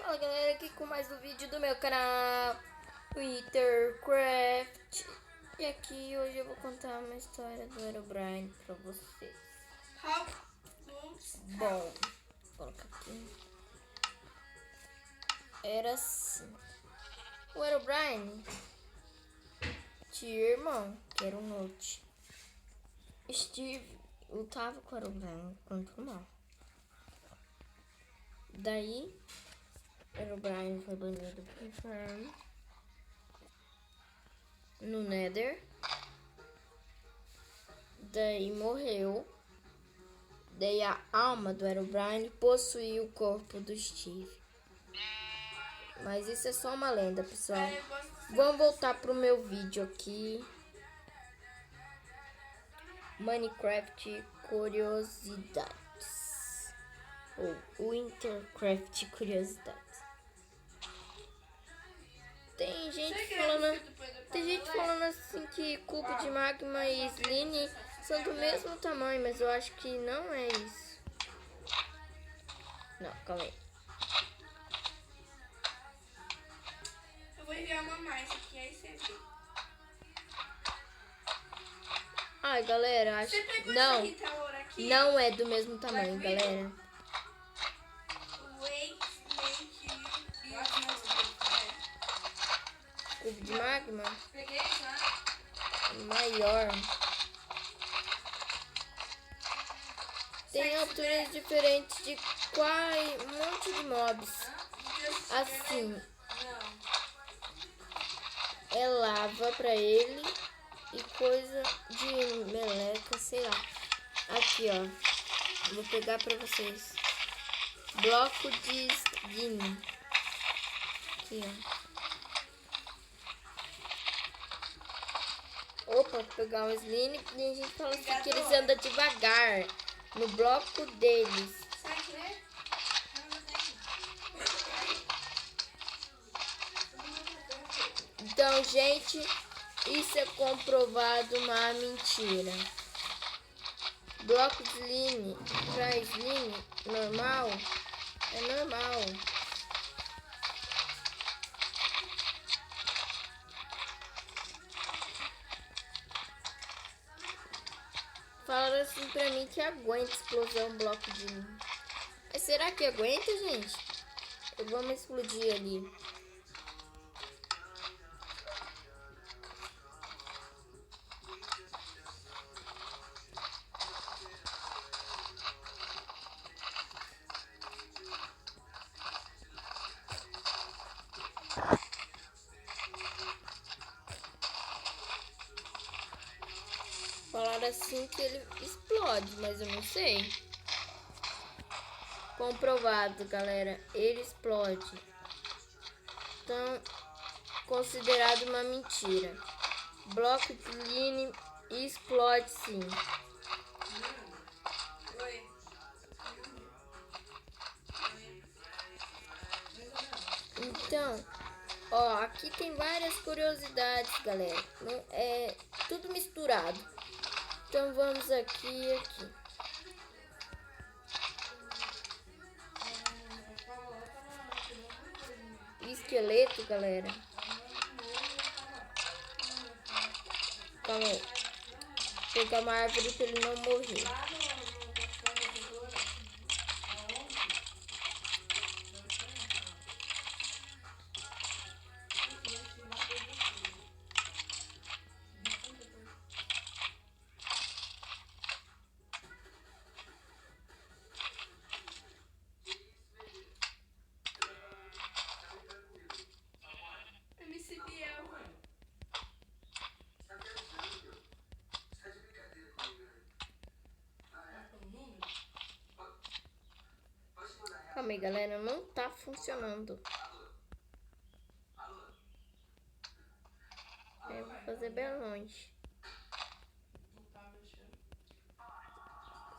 Fala galera, aqui com mais um vídeo do meu canal Wintercraft. E aqui hoje eu vou contar uma história do Herobrine pra vocês. Bom, vou colocar aqui. Era assim. O Herobrine tinha irmão, que era o Newt. Steve lutava com o Herobrine contra o mal. Daí Herobrine foi banido pro inferno, no Nether. Daí morreu. Daí a alma do Herobrine possuiu o corpo do Steve. Mas isso é só uma lenda, pessoal. Vamos voltar pro meu vídeo aqui. Minecraft Curiosidades. Ou Wintercraft Curiosidades. Tem gente falando assim que cubo de magma e slime são do mesmo tamanho, mas eu acho que não é isso. Não, calma aí. Eu vou enviar uma mais aqui, aí você vê. Ai, galera, acho que não é do mesmo tamanho, galera. Cubo de magma maior. Tem alturas diferentes de quase um monte de mobs. Assim, é lava pra ele e coisa de meleca, sei lá. Aqui, ó. Vou pegar pra vocês. Bloco de skin. Aqui, ó. Opa, vou pegar um slime e a gente fala assim que eles andam devagar no bloco deles. Então, gente, isso é comprovado uma mentira. Bloco de slime pra slime normal é normal. Falaram assim pra mim que aguenta explosão bloco de slime. Mas será que aguenta, gente? Vamos explodir ali. Falaram assim que ele explode, mas eu não sei. Comprovado, galera, ele explode. Então, considerado uma mentira. Bloco de slime explode sim. Então, ó, aqui tem várias curiosidades, galera. Não é tudo misturado. Então vamos aqui e aqui. Esqueleto, galera. Calma aí. Vou pegar uma árvore para ele não morrer. Calma aí, galera, não tá funcionando. Eu vou fazer bem longe.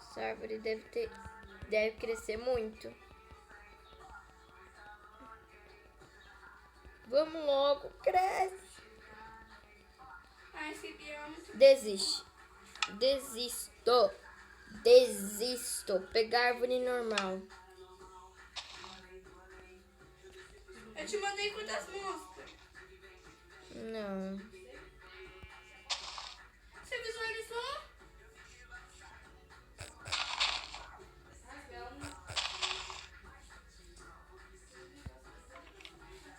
Essa árvore deve crescer muito. Vamos logo, cresce. Desiste. Desisto. Pegar árvore normal. Eu te mandei quantas músicas? Não. Você visualizou?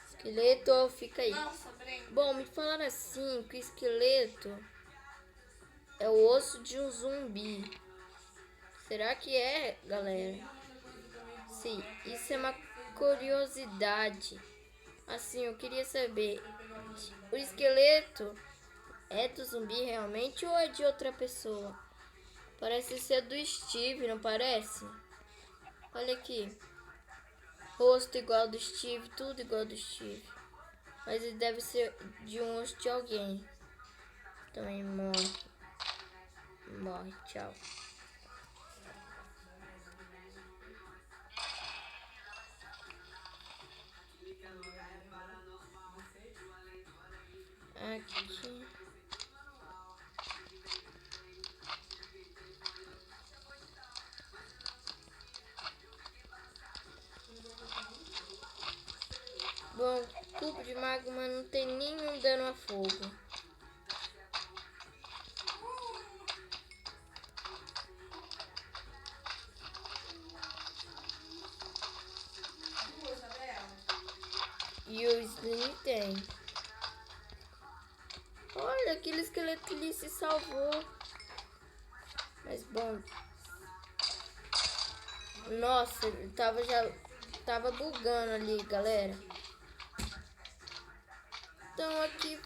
Esqueleto, fica aí. Nossa, Brenda. Bom, me falaram assim que o esqueleto é o osso de um zumbi. Será que é, galera? Sim, isso é uma curiosidade. Assim, eu queria saber, o esqueleto é do zumbi realmente ou é de outra pessoa? Parece ser do Steve, não parece? Olha aqui. Rosto igual ao do Steve, tudo igual ao do Steve. Mas ele deve ser de um osso de alguém. Também morre. Morre, tchau. Aqui. Bom, cubo de magma não tem nenhum dano a fogo. E o Slim tem. Olha, aquele esqueleto ali se salvou. Mas bom. Nossa, ele tava bugando ali, galera. Então aqui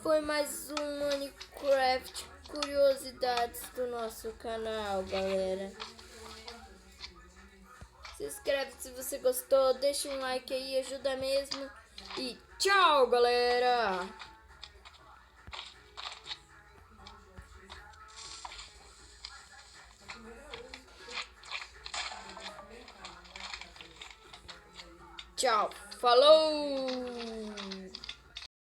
foi mais um Minecraft Curiosidades do nosso canal, galera. Se inscreve se você gostou, deixa um like aí, ajuda mesmo. E tchau, galera! Tchau, falou!